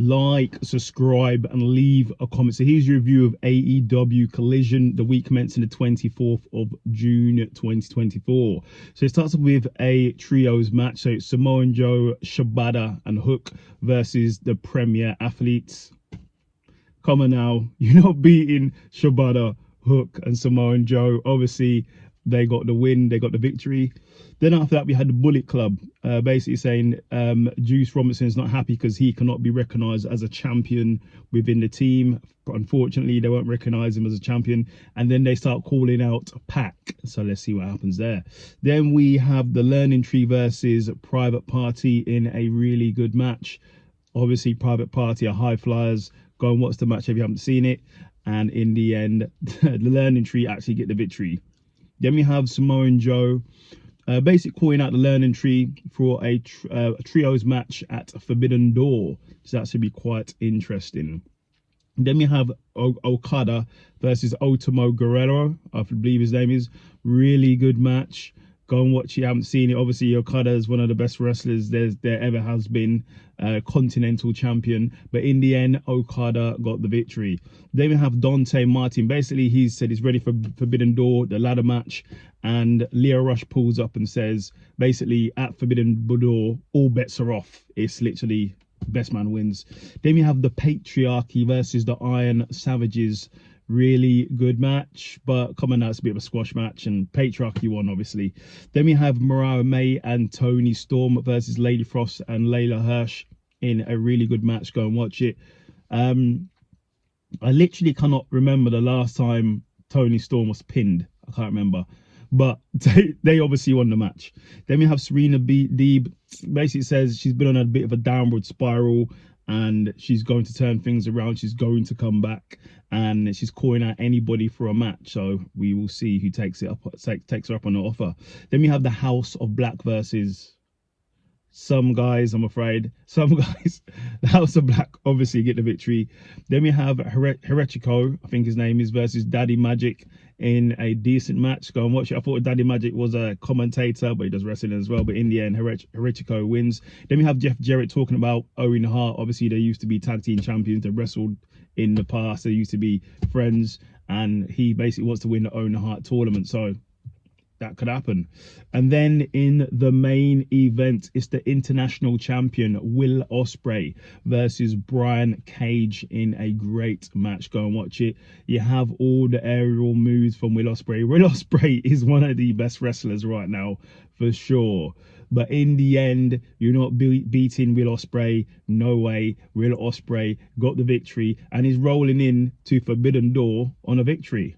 like, subscribe, and leave a comment. So here's your review of AEW Collision, the week commencing the 24th of June 2024. So it starts off with a trios match. So it's Samoa Joe, Shibata, and Hook versus the Premier Athletes. Come on now, you're not beating Shibata, Hook, and Samoa Joe. Obviously, they got the win, they got the victory. Then after that, we had the Bullet Club, basically saying Juice Robinson is not happy because he cannot be recognised as a champion within the team. But unfortunately, they won't recognise him as a champion. And then they start calling out Pac. So let's see what happens there. Then we have the Learning Tree versus Private Party in a really good match. Obviously, Private Party are high flyers. Go and watch the match if you haven't seen it. And in the end, the Learning Tree actually get the victory. Then we have Samoa Joe basically calling out the Learning Tree for a trios match at Forbidden Door. So that should be quite interesting. Then we have Okada versus Ultimo Guerrero, I believe his name is. Really good match. Go and watch it. You haven't seen it. Obviously, Okada is one of the best wrestlers there ever has been. Continental champion. But in the end, Okada got the victory. Then we have Dante Martin. Basically, he said he's ready for Forbidden Door, the ladder match. And Leo Rush pulls up and says, basically, at Forbidden Door, all bets are off. It's literally best man wins. Then we have the Patriarchy versus the Iron Savages. Really good match, but come on now, it's a bit of a squash match, and Patriarchy won, obviously. Then we have Mariah May and Toni Storm versus Lady Frost and Layla Hirsch in a really good match. Go and watch it. I literally cannot remember the last time Toni Storm was pinned. I can't remember, but they obviously won the match. Then we have Serena Deeb. Basically says she's been on a bit of a downward spiral and she's going to turn things around. She's going to come back, and she's calling out anybody for a match. So we will see who takes her up on the offer. Then we have the House of Black versus some guys, I'm afraid. Some guys. The House of Black obviously get the victory. Then we have Heretico, I think his name is, versus Daddy Magic in a decent match. Go and watch it. I thought Daddy Magic was a commentator, but he does wrestling as well. But in the end, Heretico wins. Then we have Jeff Jarrett talking about Owen Hart. Obviously, they used to be tag team champions. They wrestled in the past. They used to be friends. And he basically wants to win the Owen Hart tournament. So that could happen. And then in the main event, it's the international champion Will Ospreay versus Brian Cage in a great match. Go and watch it. You have all the aerial moves from Will Ospreay. Will Ospreay is one of the best wrestlers right now, for sure. But in the end, you're not beating Will Ospreay. No way. Will Ospreay got the victory and is rolling in to Forbidden Door on a victory.